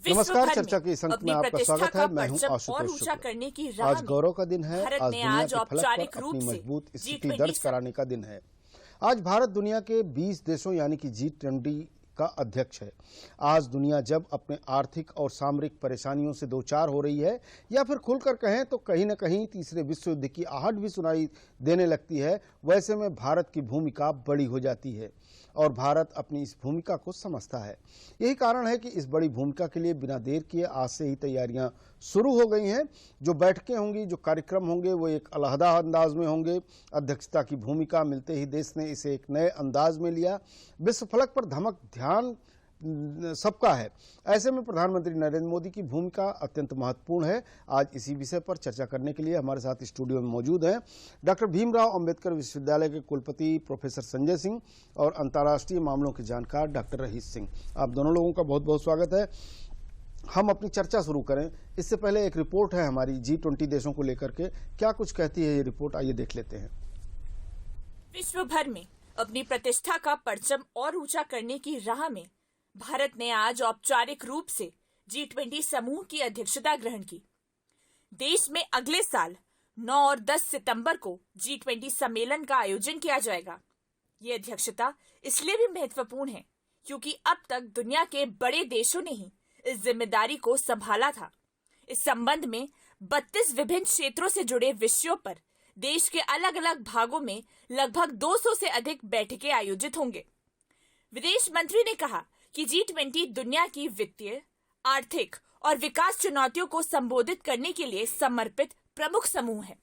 नमस्कार, चर्चा के इस अंक में आपका स्वागत है। मैं हूं आशुतोष शुक्ला। आज गौरव का दिन है। आज दुनिया के फलक पर अपनी मजबूत स्थिति दर्ज कराने का दिन है। आज भारत दुनिया के 20 देशों यानी कि G20 का अध्यक्ष है। आज दुनिया जब अपने आर्थिक और सामरिक परेशानियों से दो चार हो रही है, या फिर खुलकर कहें तो कहीं न कहीं तीसरे विश्व युद्ध की आहट भी सुनाई देने लगती है, वैसे में भारत की भूमिका बड़ी हो जाती है और भारत अपनी इस भूमिका को समझता है। यही कारण है कि इस बड़ी भूमिका के लिए बिना देर किए आज से ही तैयारियां शुरू हो गई हैं। जो बैठकें होंगी, जो कार्यक्रम होंगे, वो एक अलहदा अंदाज में होंगे। अध्यक्षता की भूमिका मिलते ही देश ने इसे एक नए अंदाज में लिया। विश्व फलक पर धमक ध्यान सबका है। ऐसे में प्रधानमंत्री नरेंद्र मोदी की भूमिका अत्यंत महत्वपूर्ण है। आज इसी विषय पर चर्चा करने के लिए हमारे साथ स्टूडियो में मौजूद हैं डॉक्टर भीमराव अंबेडकर विश्वविद्यालय के कुलपति प्रोफेसर संजय सिंह और अंतर्राष्ट्रीय मामलों के जानकार डॉक्टर रहीश सिंह। आप दोनों लोगों का बहुत बहुत स्वागत है। हम अपनी चर्चा शुरू करें इससे पहले एक रिपोर्ट है हमारी G20 देशों को लेकर के। क्या कुछ कहती है ये रिपोर्ट, आइए देख लेते हैं। विश्व भर में अपनी प्रतिष्ठा का परचम और ऊंचा करने की राह में भारत ने आज औपचारिक रूप से G20 समूह की अध्यक्षता ग्रहण की। देश में अगले साल 9 और 10 सितंबर को G20 सम्मेलन का आयोजन किया जाएगा। ये अध्यक्षता इसलिए भी महत्वपूर्ण है क्योंकि अब तक दुनिया के बड़े देशों ने ही इस जिम्मेदारी को संभाला था। इस संबंध में 32 विभिन्न क्षेत्रों से जुड़े विषयों पर देश के अलग अलग भागों में लगभग 200 से अधिक बैठकें आयोजित होंगे। विदेश मंत्री ने कहा कि G20 दुनिया की वित्तीय, आर्थिक और विकास चुनौतियों को संबोधित करने के लिए समर्पित प्रमुख समूह है।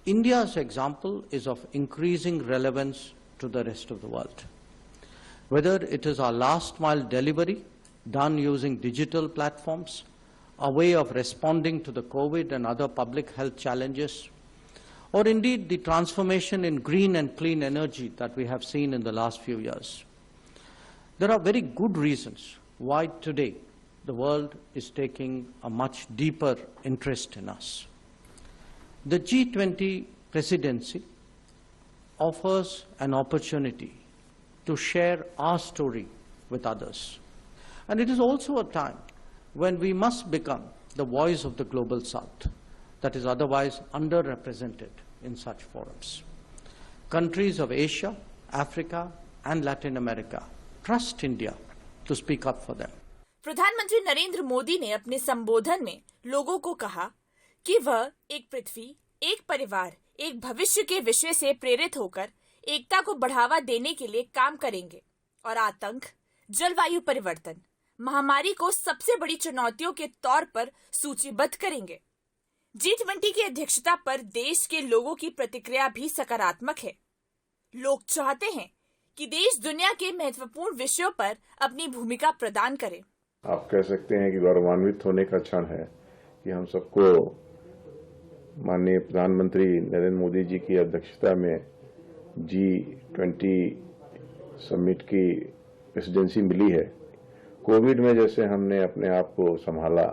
India's example is of increasing relevance to the rest of the world. Whether it is our last mile delivery done using digital platforms, a way of responding to the COVID and other public health challenges, or indeed the transformation in green and clean energy that we have seen in the last few years. There are very good reasons why today the world is taking a much deeper interest in us. The G20 presidency offers an opportunity to share our story with others. And it is also a time when we must become the voice of the global South that is otherwise underrepresented in such forums. Countries of Asia, Africa and Latin America trust India to speak up for them. प्रधानमंत्री नरेंद्र मोदी ने अपने संबोधन में लोगों को कहा कि वह एक पृथ्वी, एक परिवार, एक भविष्य के विषय से प्रेरित होकर एकता को बढ़ावा देने के लिए काम करेंगे और आतंक, जलवायु परिवर्तन, महामारी को सबसे बड़ी चुनौतियों के तौर पर सूचीबद्ध करेंगे। G20 की अध्यक्षता पर देश के लोगों की प्रतिक्रिया भी सकारात्मक है। लोग चाहते हैं कि देश दुनिया के महत्वपूर्ण विषयों पर अपनी भूमिका प्रदान करे। आप कह सकते हैं कि गौरवान्वित होने का क्षण है कि हम सबको माननीय प्रधानमंत्री नरेंद्र मोदी जी की अध्यक्षता में G20 समिट की प्रेसिडेंसी मिली है। कोविड में जैसे हमने अपने आप को संभाला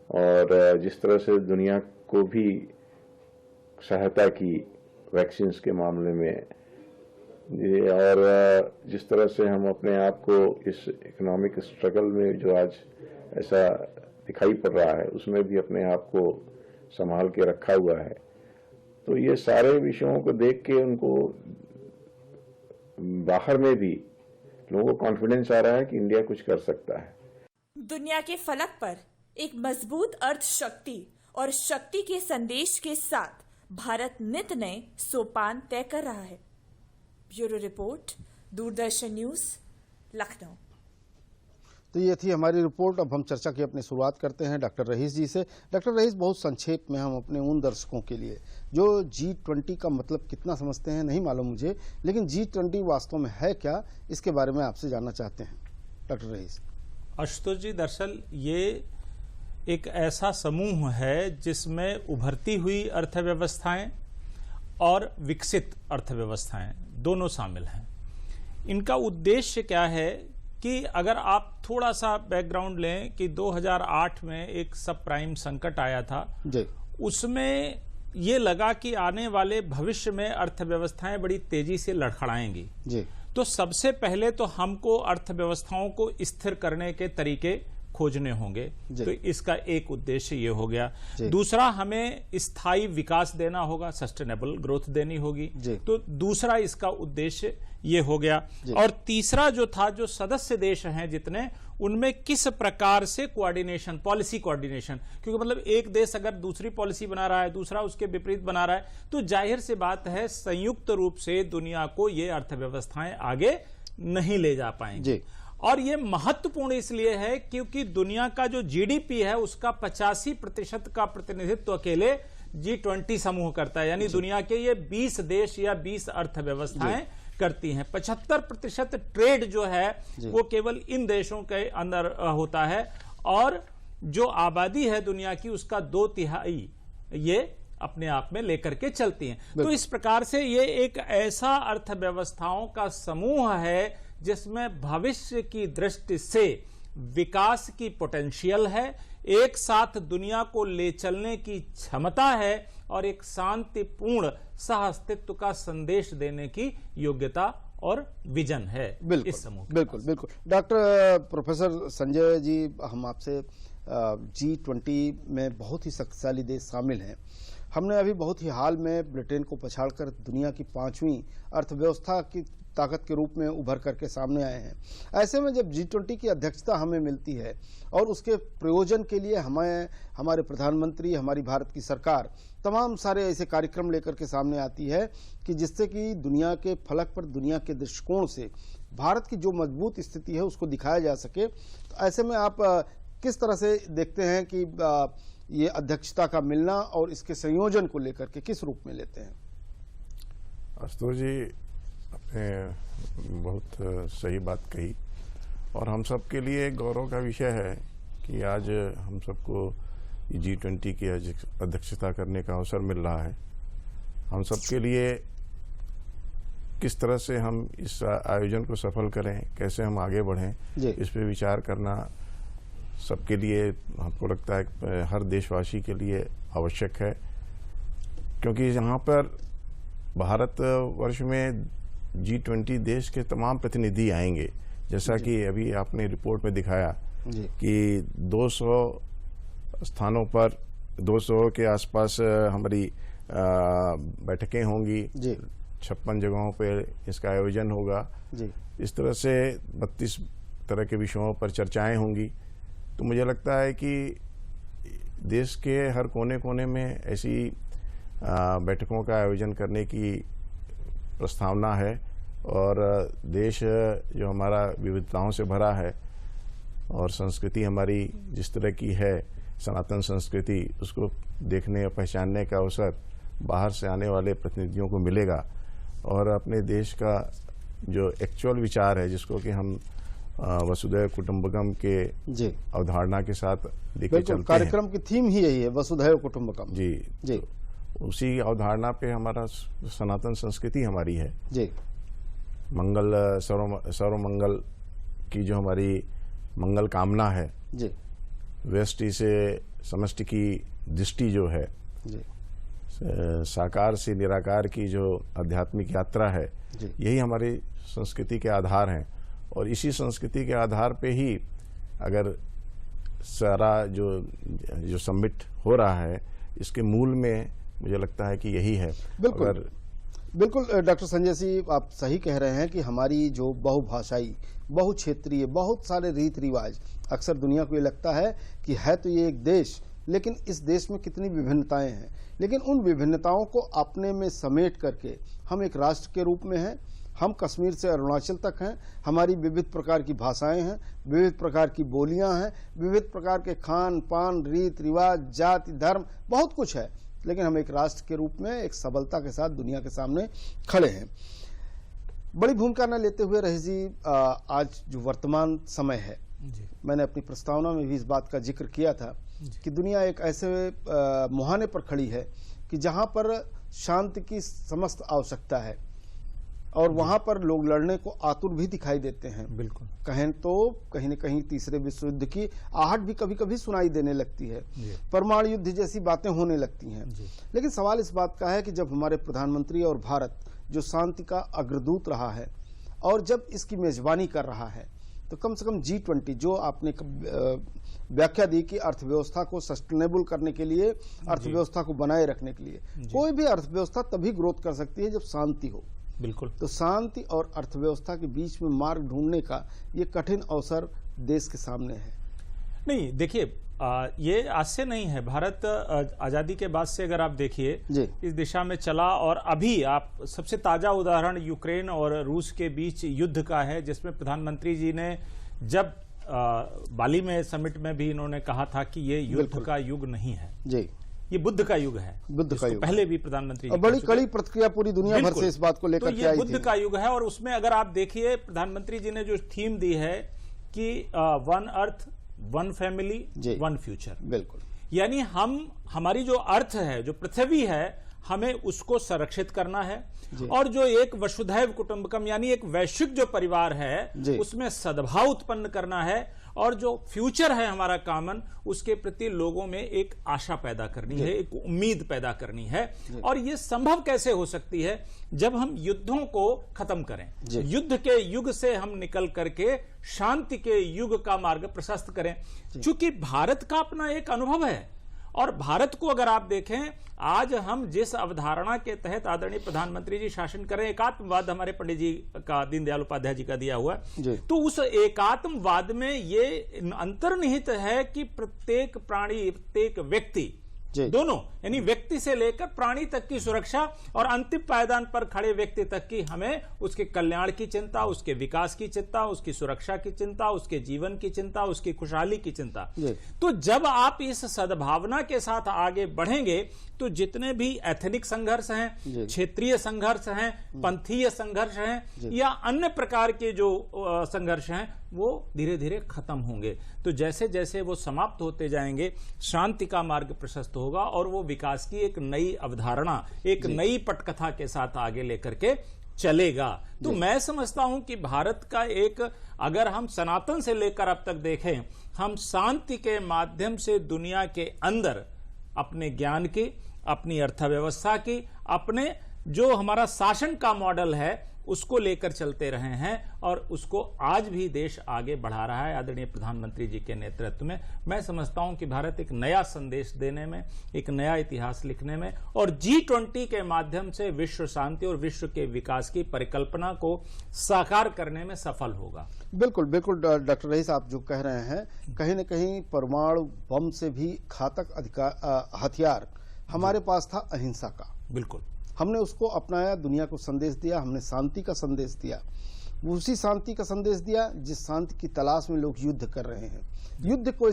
और जिस तरह से दुनिया को भी सहायता की वैक्सीन के मामले में, और जिस तरह से हम अपने आप को इस इकोनॉमिक स्ट्रगल में जो आज ऐसा दिखाई पड़ रहा है उसमें भी अपने आप को संभाल के रखा हुआ है, तो ये सारे विषयों को देख के उनको बाहर में भी लोगों को कॉन्फिडेंस आ रहा है कि इंडिया कुछ कर सकता है। दुनिया के फलक पर एक मजबूत अर्थ शक्ति और शक्ति के संदेश के साथ भारत नित नए सोपान तय कर रहा है। Bureau report, Doordarshan news, Lucknow. तो ये थी हमारी रिपोर्ट। अब हम चर्चा की अपनी शुरुआत करते हैं डॉक्टर रहीश जी से। डॉक्टर रहीश, बहुत संक्षेप में हम अपने उन दर्शकों के लिए जो G20 का मतलब कितना समझते हैं नहीं मालूम मुझे, लेकिन G20 वास्तव में है क्या, इसके बारे में आपसे जानना चाहते हैं डॉक्टर रहीश। आशुतोष जी, दरअसल ये एक ऐसा समूह है जिसमें उभरती हुई अर्थव्यवस्थाएं और विकसित अर्थव्यवस्थाएं दोनों शामिल हैं। इनका उद्देश्य क्या है कि अगर आप थोड़ा सा बैकग्राउंड लें कि 2008 में एक सब प्राइम संकट आया था जी। उसमें ये लगा कि आने वाले भविष्य में अर्थव्यवस्थाएं बड़ी तेजी से लड़खड़ाएंगी जी। तो सबसे पहले तो हमको अर्थव्यवस्थाओं को स्थिर करने के तरीके खोजने होंगे। तो इसका एक उद्देश्य ये हो गया। दूसरा, हमें स्थायी विकास देना होगा, सस्टेनेबल ग्रोथ देनी होगी। तो दूसरा इसका उद्देश्य ये हो गया। और तीसरा जो था, जो सदस्य देश हैं जितने, उनमें किस प्रकार से कोऑर्डिनेशन, पॉलिसी कोऑर्डिनेशन, क्योंकि मतलब एक देश अगर दूसरी पॉलिसी बना रहा है, दूसरा उसके विपरीत बना रहा है, तो जाहिर सी बात है संयुक्त रूप से दुनिया को ये अर्थव्यवस्थाएं आगे नहीं ले जा पाएंगे। और ये महत्वपूर्ण इसलिए है क्योंकि दुनिया का जो जीडीपी है उसका 85% का प्रतिनिधित्व अकेले G20 समूह करता है, यानी दुनिया के ये 20 देश या 20 अर्थव्यवस्थाएं करती हैं। 75% ट्रेड जो है वो केवल इन देशों के अंदर होता है, और जो आबादी है दुनिया की उसका 2/3 ये अपने आप में लेकर के चलती हैं। तो इस प्रकार से ये एक ऐसा अर्थव्यवस्थाओं का समूह है जिसमें भविष्य की दृष्टि से विकास की पोटेंशियल है, एक साथ दुनिया को ले चलने की क्षमता है, और एक शांतिपूर्ण सह-अस्तित्व का संदेश देने की योग्यता और विजन है इस समूह। बिल्कुल बिल्कुल। डॉक्टर प्रोफेसर संजय जी, हम आपसे G20 में बहुत ही शक्तिशाली देश शामिल हैं। हमने अभी बहुत ही हाल में ब्रिटेन को पछाड़कर दुनिया की 5वीं अर्थव्यवस्था की ताकत के रूप में उभर करके सामने आए हैं। ऐसे में जब G20 की अध्यक्षता हमें मिलती है और उसके प्रयोजन के लिए हमारे प्रधानमंत्री, हमारी भारत की सरकार तमाम सारे ऐसे कार्यक्रम लेकर के सामने आती है कि जिससे कि दुनिया के फलक पर, दुनिया के दृष्टिकोण से भारत की जो मजबूत स्थिति है उसको दिखाया जा सके। तो ऐसे में आप किस तरह से देखते हैं कि ये अध्यक्षता का मिलना और इसके संयोजन को लेकर के किस रूप में लेते हैं? आशुतोष जी, आपने बहुत सही बात कही, और हम सब के लिए गौरव का विषय है कि आज हम सबको G20 की अध्यक्षता करने का अवसर मिल रहा है। हम सबके लिए किस तरह से हम इस आयोजन को सफल करें, कैसे हम आगे बढ़ें, इस पे विचार करना सबके लिए, हमको लगता है हर देशवासी के लिए आवश्यक है। क्योंकि यहाँ पर भारत वर्ष में G20 देश के तमाम प्रतिनिधि आएंगे, जैसा कि अभी आपने रिपोर्ट में दिखाया कि 200 स्थानों पर 200 के आसपास हमारी बैठकें होंगी, 56 जगहों पर इसका आयोजन होगा। इस तरह से 32 तरह के विषयों पर चर्चाएं होंगी। तो मुझे लगता है कि देश के हर कोने कोने में ऐसी बैठकों का आयोजन करने की प्रस्तावना है, और देश जो हमारा विविधताओं से भरा है और संस्कृति हमारी जिस तरह की है, सनातन संस्कृति, उसको देखने और पहचानने का अवसर बाहर से आने वाले प्रतिनिधियों को मिलेगा। और अपने देश का जो एक्चुअल विचार है, जिसको कि हम वसुधैव कुटुंबकम के अवधारणा के साथ लेके चलते हैं। कार्यक्रम की थीम ही यही है, वसुधैव कुटुंबकम। जी। उसी अवधारणा पे हमारा सनातन संस्कृति हमारी है। मंगल, सर्वमंगल की जो हमारी मंगल कामना है, व्यष्टि से समष्टि की दृष्टि जो है, साकार से निराकार की जो आध्यात्मिक यात्रा है, यही हमारी संस्कृति के आधार हैं। और इसी संस्कृति के आधार पे ही अगर सारा जो समिट हो रहा है, इसके मूल में मुझे लगता है कि यही है। बिल्कुल डॉक्टर संजय जी, आप सही कह रहे हैं कि हमारी जो बहुभाषाई, बहुक्षेत्रीय, बहुत सारे रीति रिवाज, अक्सर दुनिया को ये लगता है कि है तो ये एक देश, लेकिन इस देश में कितनी विभिन्नताएं हैं। लेकिन उन विभिन्नताओं को अपने में समेट करके हम एक राष्ट्र के रूप में हैं। हम कश्मीर से अरुणाचल तक हैं, हमारी विविध प्रकार की भाषाएं हैं, विविध प्रकार की बोलियां हैं, विविध प्रकार के खान पान, रीत रिवाज, जाति, धर्म, बहुत कुछ है। लेकिन हम एक राष्ट्र के रूप में एक सबलता के साथ दुनिया के सामने खड़े हैं। बड़ी भूमिका न लेते हुए रहीश जी, आज जो वर्तमान समय है, मैंने अपनी प्रस्तावना में भी इस बात का जिक्र किया था कि दुनिया एक ऐसे मुहाने पर खड़ी है कि जहां पर शांति की समस्त आवश्यकता है, और वहां पर लोग लड़ने को आतुर भी दिखाई देते हैं। बिल्कुल, कहें तो कहीं न कहीं तीसरे विश्व युद्ध की आहट भी कभी कभी सुनाई देने लगती है, परमाणु युद्ध जैसी बातें होने लगती हैं। लेकिन सवाल इस बात का है कि जब हमारे प्रधानमंत्री और भारत जो शांति का अग्रदूत रहा है, और जब इसकी मेजबानी कर रहा है, तो कम से कम G20 जो आपने व्याख्या दी कि अर्थव्यवस्था को सस्टेनेबल करने के लिए, अर्थव्यवस्था को बनाए रखने के लिए, कोई भी अर्थव्यवस्था तभी ग्रोथ कर सकती है जब शांति हो। बिल्कुल। तो शांति और अर्थव्यवस्था के बीच में मार्ग ढूंढने का ये कठिन अवसर देश के सामने है। नहीं, देखिए ये आज से नहीं है। भारत आजादी के बाद से अगर आप देखिए इस दिशा में चला, और अभी आप सबसे ताजा उदाहरण यूक्रेन और रूस के बीच युद्ध का है, जिसमें प्रधानमंत्री जी ने जब बाली में समिट में भी इन्होंने कहा था कि ये युद्ध का युग नहीं है जी, ये बुद्ध का युग है। बुद्ध का युग पहले भी प्रधानमंत्री जी बड़ी कड़ी प्रतिक्रिया पूरी दुनिया भर से इस बात को लेकर तो ये बुद्ध का युग है। और उसमें अगर आप देखिए प्रधानमंत्री जी ने जो थीम दी है कि one earth, one family, one future. बिल्कुल। यानी हमारी जो अर्थ है, जो पृथ्वी है, हमें उसको संरक्षित करना है, और जो एक वसुधैव कुटुंबकम यानी एक वैश्विक जो परिवार है उसमें सद्भाव उत्पन्न करना है, और जो फ्यूचर है हमारा कॉमन, उसके प्रति लोगों में एक आशा पैदा करनी है, एक उम्मीद पैदा करनी है। और ये संभव कैसे हो सकती है? जब हम युद्धों को खत्म करें, युद्ध के युग से हम निकल करके शांति के युग का मार्ग प्रशस्त करें। चूंकि भारत का अपना एक अनुभव है, और भारत को अगर आप देखें, आज हम जिस अवधारणा के तहत आदरणीय प्रधानमंत्री जी शासन करें, एकात्मवाद हमारे पंडित जी का, दीनदयाल उपाध्याय जी का दिया हुआ है, तो उस एकात्मवाद में ये अंतर्निहित है कि प्रत्येक प्राणी, प्रत्येक व्यक्ति, दोनों यानी व्यक्ति से लेकर प्राणी तक की सुरक्षा, और अंतिम पायदान पर खड़े व्यक्ति तक की हमें उसके कल्याण की चिंता, उसके विकास की चिंता, उसकी सुरक्षा की चिंता, उसके जीवन की चिंता, उसकी खुशहाली की चिंता। तो जब आप इस सद्भावना के साथ आगे बढ़ेंगे, तो जितने भी एथनिक संघर्ष हैं, क्षेत्रीय संघर्ष हैं, पंथीय संघर्ष हैं, या अन्य प्रकार के जो संघर्ष हैं, वो धीरे धीरे खत्म होंगे। तो जैसे जैसे वो समाप्त होते जाएंगे, शांति का मार्ग प्रशस्त होगा, और वो विकास की एक नई अवधारणा, एक नई पटकथा के साथ आगे लेकर के चलेगा। तो मैं समझता हूं कि भारत का एक, अगर हम सनातन से लेकर अब तक देखें, हम शांति के माध्यम से दुनिया के अंदर अपने ज्ञान की, अपनी अर्थव्यवस्था की, अपने जो हमारा शासन का मॉडल है, उसको लेकर चलते रहे हैं, और उसको आज भी देश आगे बढ़ा रहा है आदरणीय प्रधानमंत्री जी के नेतृत्व में। मैं समझता हूं कि भारत एक नया संदेश देने में, एक नया इतिहास लिखने में, और G20 के माध्यम से विश्व शांति और विश्व के विकास की परिकल्पना को साकार करने में सफल होगा। बिल्कुल बिल्कुल डॉक्टर रईस, आप जो कह रहे हैं, कहीं न कहीं परमाणु बम से भी घातक हथियार हमारे पास था अहिंसा का। बिल्कुल, हमने उसको अपनाया, दुनिया को संदेश दिया, हमने शांति का संदेश दिया। उसी शांति का संदेश दिया जिस शांति की तलाश में लोग युद्ध कर रहे हैं। युद्ध कोई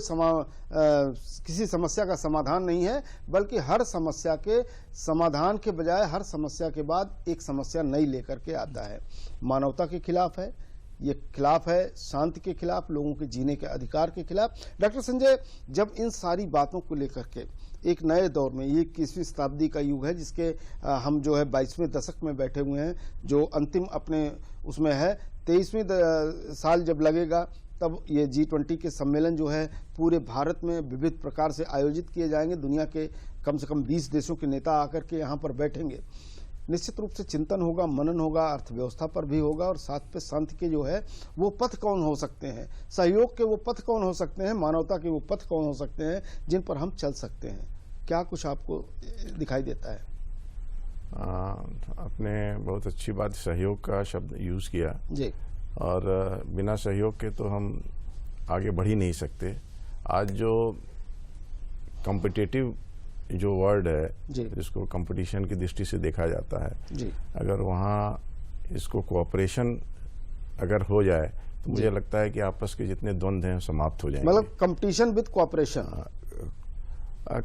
किसी समस्या का समाधान नहीं है, बल्कि हर समस्या के समाधान के बजाय हर समस्या के बाद एक समस्या नई लेकर के आता है। मानवता के खिलाफ है ये, खिलाफ है शांति के खिलाफ, लोगों के जीने के अधिकार के खिलाफ। डॉक्टर संजय, जब इन सारी बातों को लेकर के एक नए दौर में, ये 21वीं शताब्दी का युग है, जिसके हम जो है 22वें दशक में बैठे हुए हैं, जो अंतिम अपने उसमें है, 23वें साल जब लगेगा, तब ये G20 के सम्मेलन जो है पूरे भारत में विविध प्रकार से आयोजित किए जाएंगे। दुनिया के कम से कम 20 देशों के नेता आकर के यहाँ पर बैठेंगे। निश्चित रूप से चिंतन होगा, मनन होगा, अर्थव्यवस्था पर भी होगा, और साथ पे शांति के जो है वो पथ कौन हो सकते हैं, सहयोग के वो पथ कौन हो सकते हैं, मानवता के वो पथ कौन हो सकते हैं जिन पर हम चल सकते हैं। क्या कुछ आपको दिखाई देता है? आपने बहुत अच्छी बात सहयोग का शब्द यूज किया जी, और बिना सहयोग के तो हम आगे बढ़ ही नहीं सकते। आज जो कॉम्पिटिटिव जो वर्ल्ड है, जिसको कंपटीशन की दृष्टि से देखा जाता है जी, अगर वहाँ इसको कोऑपरेशन अगर हो जाए, तो मुझे लगता है कि आपस के जितने द्वंद्व हैं समाप्त हो जाएंगे। मतलब competition with cooperation,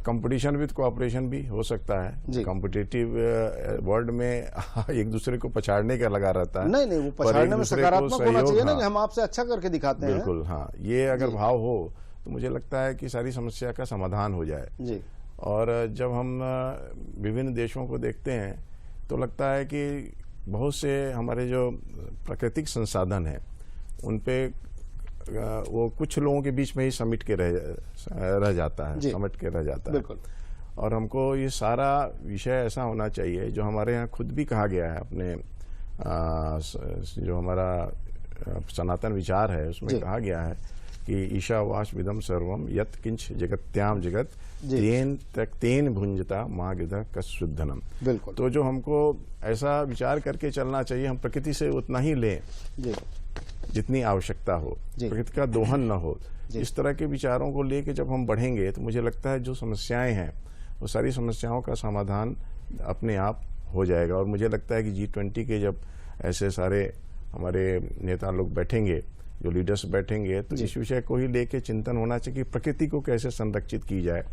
competition with cooperation भी हो सकता है। कॉम्पिटिटिव वर्ल्ड में एक दूसरे को पछाड़ने का लगा रहता है। नहीं, वो पछाड़ने में सकारात्मक होना चाहिए ना, कि हम आपसे अच्छा करके दिखाते हैं। बिल्कुल, हाँ, ये अगर भाव हो तो मुझे लगता है कि सारी समस्या का समाधान हो जाए जी। और जब हम विभिन्न देशों को देखते हैं, तो लगता है कि बहुत से हमारे जो प्राकृतिक संसाधन हैं, उन पे वो कुछ लोगों के बीच में ही समेट के रह जाता है, समेट के रह जाता है। बिल्कुल। और हमको ये सारा विषय ऐसा होना चाहिए, जो हमारे यहाँ खुद भी कहा गया है, अपने जो हमारा सनातन विचार है उसमें कहा गया है कि ईशावास्यमिदं सर्वम यत् किंच जगत्याम जगत तेन भुंजता माँ गिधा कशुद्धनम। बिल्कुल। तो जो हमको ऐसा विचार करके चलना चाहिए, हम प्रकृति से उतना ही लें जितनी आवश्यकता हो, प्रकृति का दोहन न हो। इस तरह के विचारों को लेके जब हम बढ़ेंगे तो मुझे लगता है जो समस्याएं हैं वो सारी समस्याओं का समाधान अपने आप हो जाएगा। और मुझे लगता है कि G20 के जब ऐसे सारे हमारे नेता लोग बैठेंगे, जो लीडर्स बैठेंगे, तो इस विषय को ही लेके चिंतन होना चाहिए कि प्रकृति को कैसे संरक्षित की जाए,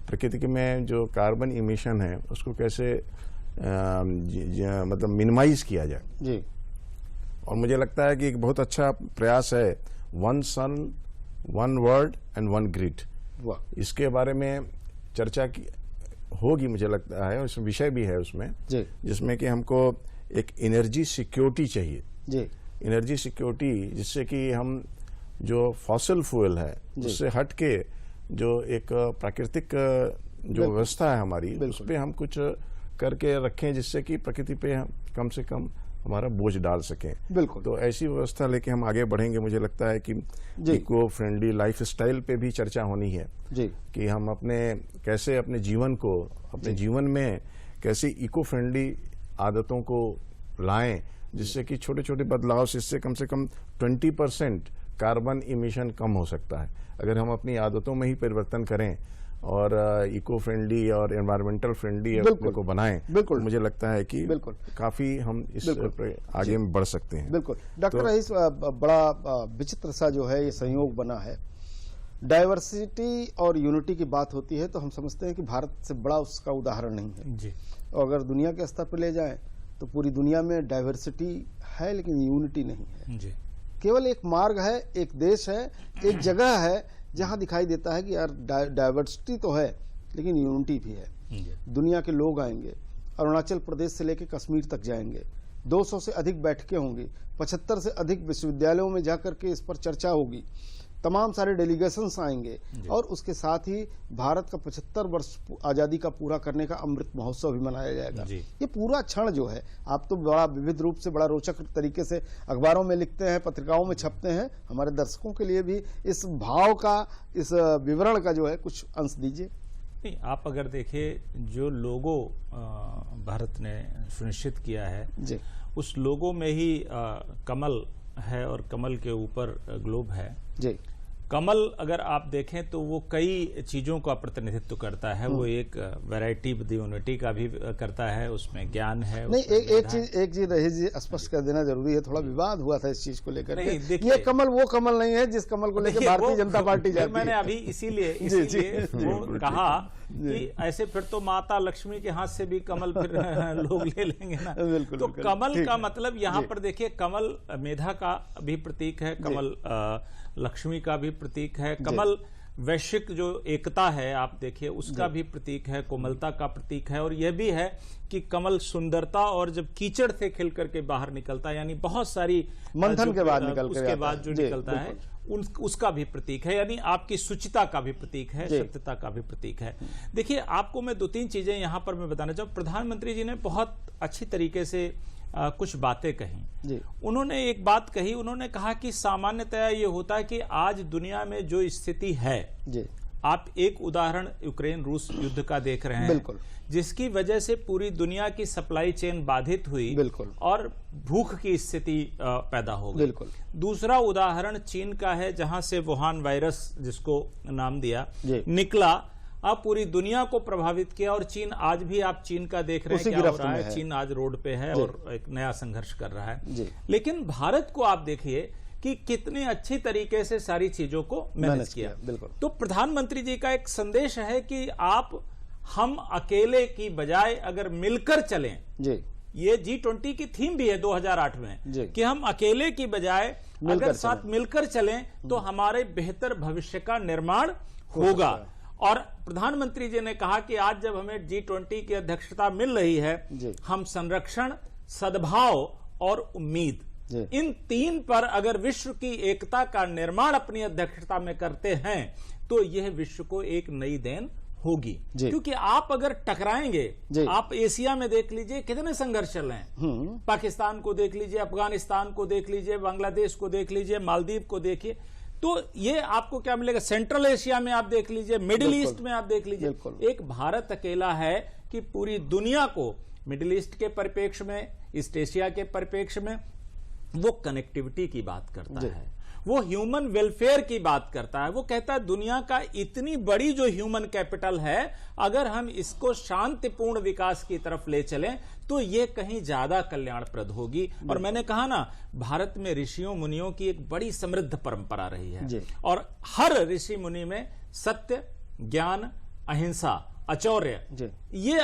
प्रकृति में जो कार्बन इमिशन है उसको कैसे मतलब मिनिमाइज किया जाए। और मुझे लगता है कि एक बहुत अच्छा प्रयास है one sun one world and one grid, इसके बारे में चर्चा की होगी मुझे लगता है, और विषय भी है उसमें जिसमें कि हमको एक एनर्जी सिक्योरिटी चाहिए, एनर्जी सिक्योरिटी, जिससे कि हम जो फॉसिल फ्यूल है उससे हट के जो एक प्राकृतिक जो व्यवस्था है हमारी उस पर हम कुछ करके रखें जिससे कि प्रकृति पे हम कम से कम हमारा बोझ डाल सकें। बिल्कुल। तो ऐसी व्यवस्था लेके हम आगे बढ़ेंगे। मुझे लगता है कि इको फ्रेंडली लाइफ स्टाइल पे भी चर्चा होनी है कि हम अपने कैसे अपने जीवन को, अपने जीवन में कैसे इको फ्रेंडली आदतों को लाएं, जिससे कि छोटे छोटे बदलाव से कम 20% कार्बन इमिशन कम हो सकता है अगर हम अपनी आदतों में ही परिवर्तन करें और इको फ्रेंडली और एनवायरमेंटल फ्रेंडली अपने को बनाएं। बिल्कुल। मुझे लगता है कि काफी हम इस आगे में बढ़ सकते हैं। बिल्कुल। डॉक्टर रईस, बड़ा विचित्र सा जो है ये संयोग बना है, डाइवर्सिटी और यूनिटी की बात होती है तो हम समझते हैं कि भारत से बड़ा उसका उदाहरण नहीं है जी। और अगर दुनिया के स्तर पर ले जाएं तो पूरी दुनिया में डाइवर्सिटी है लेकिन यूनिटी नहीं है जी। केवल एक मार्ग है, एक देश है, एक जगह है जहां दिखाई देता है कि यार डाइवर्सिटी तो है लेकिन यूनिटी भी है। दुनिया के लोग आएंगे, अरुणाचल प्रदेश से लेकर कश्मीर तक जाएंगे, 200 से अधिक बैठकें होंगी, 75 से अधिक विश्वविद्यालयों में जाकर के इस पर चर्चा होगी, तमाम सारे डेलीगेशंस आएंगे और उसके साथ ही भारत का 75 वर्ष आजादी का पूरा करने का अमृत महोत्सव भी मनाया जाएगा। ये पूरा क्षण जो है, आप तो बड़ा विविध रूप से, बड़ा रोचक तरीके से अखबारों में लिखते हैं, पत्रिकाओं में छपते हैं, हमारे दर्शकों के लिए भी इस भाव का, इस विवरण का जो है कुछ अंश दीजिए। नहीं, आप अगर देखिए जो लोगो भारत ने सुनिश्चित किया है जी, उस लोगो में ही कमल है और कमल के ऊपर ग्लोब है जी। कमल अगर आप देखें तो वो कई चीजों का प्रतिनिधित्व करता है, वो एक वैरायटी यूनिटी का भी करता है, उसमें ज्ञान है। नहीं, एक चीज रही जी स्पष्ट कर देना जरूरी है, थोड़ा विवाद हुआ था इस चीज को लेकर के। ये कमल वो कमल नहीं है जिस कमल को लेकर भारतीय जनता पार्टी जाती है। मैंने अभी इसीलिए वो कहा कि ऐसे फिर तो माता लक्ष्मी के हाथ से भी कमल फिर लोग ले लेंगे ना। तो कमल का मतलब यहाँ पर देखिए, कमल मेधा का भी प्रतीक है, कमल लक्ष्मी का भी प्रतीक है, कमल वैश्विक जो एकता है आप देखिए उसका भी प्रतीक है, कोमलता का प्रतीक है। और यह भी है कि कमल सुंदरता और जब कीचड़ से खिल करके बाहर निकलता है, यानी बहुत सारी मंथन के बाद उसके बाद जो निकलता है उसका भी प्रतीक है, यानी आपकी सुचिता का भी प्रतीक है, सत्यता का भी प्रतीक है। देखिए, आपको मैं 2-3 चीजें यहां पर मैं बताना चाहूँ। प्रधानमंत्री जी ने बहुत अच्छी तरीके से कुछ बातें कही। उन्होंने एक बात कही, उन्होंने कहा कि सामान्यतया ये होता है कि आज दुनिया में जो स्थिति है, आप एक उदाहरण यूक्रेन रूस युद्ध का देख रहे हैं, बिल्कुल, जिसकी वजह से पूरी दुनिया की सप्लाई चेन बाधित हुई, बिल्कुल, और भूख की स्थिति पैदा हो गई। बिल्कुल। दूसरा उदाहरण चीन का है, जहां से वुहान वायरस जिसको नाम दिया निकला, अब पूरी दुनिया को प्रभावित किया। और चीन आज भी, आप चीन का देख रहे हैं क्या हो रहा है, चीन आज रोड पे है और एक नया संघर्ष कर रहा है। लेकिन भारत को आप देखिए कि कितने अच्छी तरीके से सारी चीजों को मैनेज किया। तो प्रधानमंत्री जी का एक संदेश है कि हम अकेले की बजाय अगर मिलकर चलें, ये G20 की थीम भी है 2008 में कि हम अकेले की बजाय अगर साथ मिलकर चलें तो हमारे बेहतर भविष्य का निर्माण होगा। और प्रधानमंत्री जी ने कहा कि आज जब हमें G20 की अध्यक्षता मिल रही है, हम संरक्षण, सद्भाव और उम्मीद, इन 3 पर अगर विश्व की एकता का निर्माण अपनी अध्यक्षता में करते हैं तो यह विश्व को एक नई देन होगी। क्योंकि आप अगर टकराएंगे, आप एशिया में देख लीजिए कितने संघर्ष चल रहे हैं, पाकिस्तान को देख लीजिए, अफगानिस्तान को देख लीजिए, बांग्लादेश को देख लीजिए, मालदीव को देखिए, तो ये आपको क्या मिलेगा, सेंट्रल एशिया में आप देख लीजिए, मिडिल ईस्ट में आप देख लीजिए, एक भारत अकेला है कि पूरी दुनिया को मिडिल ईस्ट के परिप्रेक्ष्य में, ईस्ट एशिया के परिप्रेक्ष्य में वो कनेक्टिविटी की बात करता है, वो ह्यूमन वेलफेयर की बात करता है। वो कहता है दुनिया का इतनी बड़ी जो ह्यूमन कैपिटल है, अगर हम इसको शांतिपूर्ण विकास की तरफ ले चलें तो ये कहीं ज्यादा कल्याणप्रद होगी। और मैंने कहा ना, भारत में ऋषियों मुनियों की एक बड़ी समृद्ध परंपरा रही है और हर ऋषि मुनि में सत्य, ज्ञान, अहिंसा, अचौर्य, ये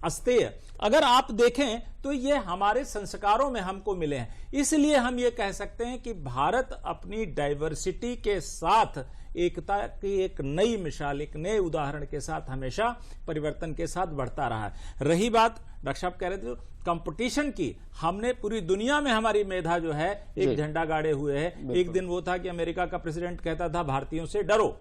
अस्तेय अगर आप देखें तो ये हमारे संस्कारों में हमको मिले हैं। इसलिए हम ये कह सकते हैं कि भारत अपनी डाइवर्सिटी के साथ एकता की एक नई मिसाल, एक नए उदाहरण के साथ हमेशा परिवर्तन के साथ बढ़ता रहा है। रही बात डॉक्टर साहब कह रहे थे कंपटीशन की, हमने पूरी दुनिया में हमारी मेधा जो है एक झंडा गाड़े हुए है। एक दिन वो था कि अमेरिका का प्रेसिडेंट कहता था भारतीयों से डरो।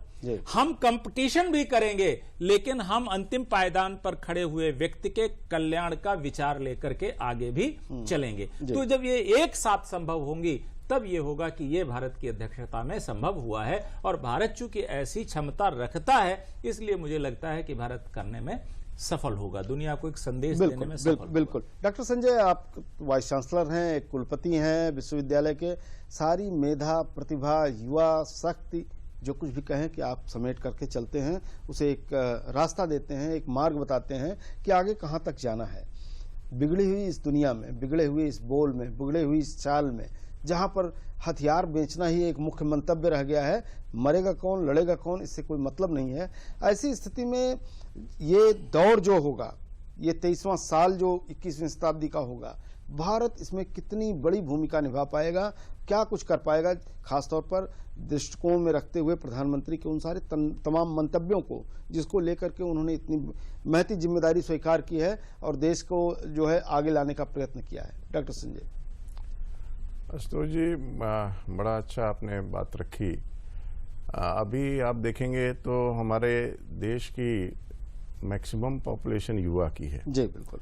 हम कंपटीशन भी करेंगे लेकिन हम अंतिम पायदान पर खड़े हुए व्यक्ति के कल्याण का विचार लेकर के आगे भी चलेंगे। तो जब ये एक साथ संभव होंगी तब ये होगा कि ये भारत की अध्यक्षता में संभव हुआ है। और भारत चूंकि ऐसी क्षमता रखता है, इसलिए मुझे लगता है कि भारत करने में सफल होगा, दुनिया को एक संदेश देने में सफल होगा। बिल्कुल। डॉक्टर संजय, आप वाइस चांसलर हैं, एक कुलपति हैं विश्वविद्यालय के, सारी मेधा, प्रतिभा, युवा शक्ति, जो कुछ भी कहें कि आप समेट करके चलते हैं, उसे एक रास्ता देते हैं, एक मार्ग बताते हैं कि आगे कहां तक जाना है। बिगड़ी हुई इस दुनिया में, बिगड़े हुए इस बोल में, बिगड़े हुई इस चाल में, जहां पर हथियार बेचना ही एक मुख्य मंतव्य रह गया है, मरेगा कौन, लड़ेगा कौन, इससे कोई मतलब नहीं है। ऐसी स्थिति में ये दौर जो होगा, ये 23वां साल जो 21वीं शताब्दी का होगा, भारत इसमें कितनी बड़ी भूमिका निभा पाएगा, क्या कुछ कर पाएगा, खासतौर पर दृष्टिकोण में रखते हुए प्रधानमंत्री के उन सारे तमाम मंतव्यों को, जिसको लेकर के उन्होंने इतनी महती जिम्मेदारी स्वीकार की है और देश को जो है आगे लाने का प्रयत्न किया है। डॉक्टर संजय। आशुतोष जी, बड़ा अच्छा आपने बात रखी। अभी आप देखेंगे तो हमारे देश की मैक्सिमम पॉपुलेशन युवा की है। जी बिल्कुल,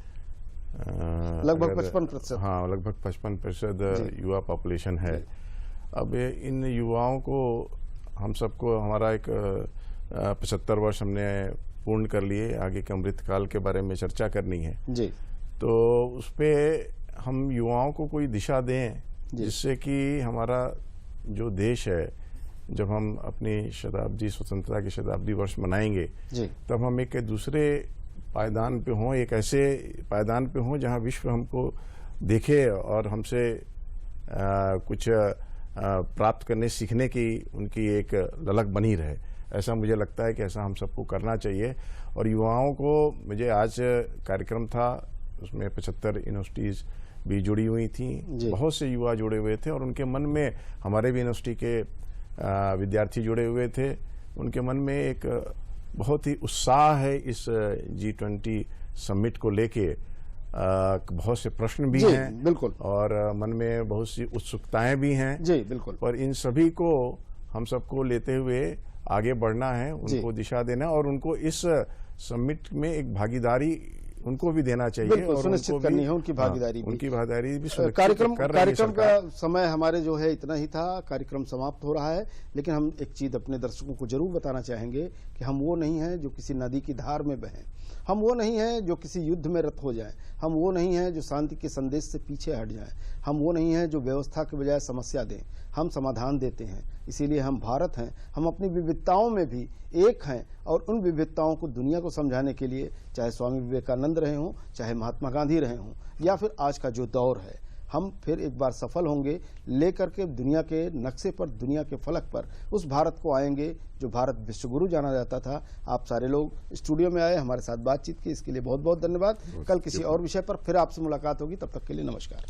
लगभग 55%। हाँ, लगभग 55% युवा पॉपुलेशन है। अब इन युवाओं को हम सबको, हमारा एक 75 वर्ष हमने पूर्ण कर लिए, आगे के अमृतकाल के बारे में चर्चा करनी है जी। तो उस पे हम युवाओं को कोई दिशा दें जिससे कि हमारा जो देश है, जब हम अपनी शताब्दी, स्वतंत्रता की शताब्दी वर्ष मनाएंगे, तब हम एक दूसरे पायदान पे हों, एक ऐसे पायदान पे हों जहां विश्व हमको देखे और हमसे कुछ प्राप्त करने, सीखने की उनकी एक ललक बनी रहे। ऐसा मुझे लगता है कि ऐसा हम सबको करना चाहिए। और युवाओं को, मुझे आज कार्यक्रम था उसमें 75 यूनिवर्सिटीज भी जुड़ी हुई थी, बहुत से युवा जुड़े हुए थे और उनके मन में, हमारे भी यूनिवर्सिटी के विद्यार्थी जुड़े हुए थे, उनके मन में एक बहुत ही उत्साह है इस G20 समिट को लेके। बहुत से प्रश्न भी हैं बिल्कुल, और मन में बहुत सी उत्सुकताएं भी हैं जी बिल्कुल। और इन सभी को हम सबको लेते हुए आगे बढ़ना है, उनको दिशा देना और उनको इस समिट में एक भागीदारी उनको भी देना चाहिए और सुनिश्चित करनी है उनकी भागीदारी भी। उनकी भागीदारी भी कार्यक्रम का समय हमारे जो है इतना ही था, कार्यक्रम समाप्त हो रहा है। लेकिन हम एक चीज अपने दर्शकों को जरूर बताना चाहेंगे कि हम वो नहीं हैं जो किसी नदी की धार में बहें, हम वो नहीं हैं जो किसी युद्ध में रत हो जाएं, हम वो नहीं हैं जो शांति के संदेश से पीछे हट जाएं, हम वो नहीं हैं जो व्यवस्था के बजाय समस्या दें, हम समाधान देते हैं। इसीलिए हम भारत हैं, हम अपनी विविधताओं में भी एक हैं और उन विविधताओं को दुनिया को समझाने के लिए, चाहे स्वामी विवेकानंद रहे हों, चाहे महात्मा गांधी रहे हों, या फिर आज का जो दौर है, हम फिर एक बार सफल होंगे, लेकर के दुनिया के नक्शे पर, दुनिया के फलक पर उस भारत को आएंगे जो भारत विश्वगुरु जाना जाता था। आप सारे लोग स्टूडियो में आए, हमारे साथ बातचीत की, इसके लिए बहुत बहुत धन्यवाद। कल किसी और विषय पर फिर आपसे मुलाकात होगी, तब तक के लिए नमस्कार।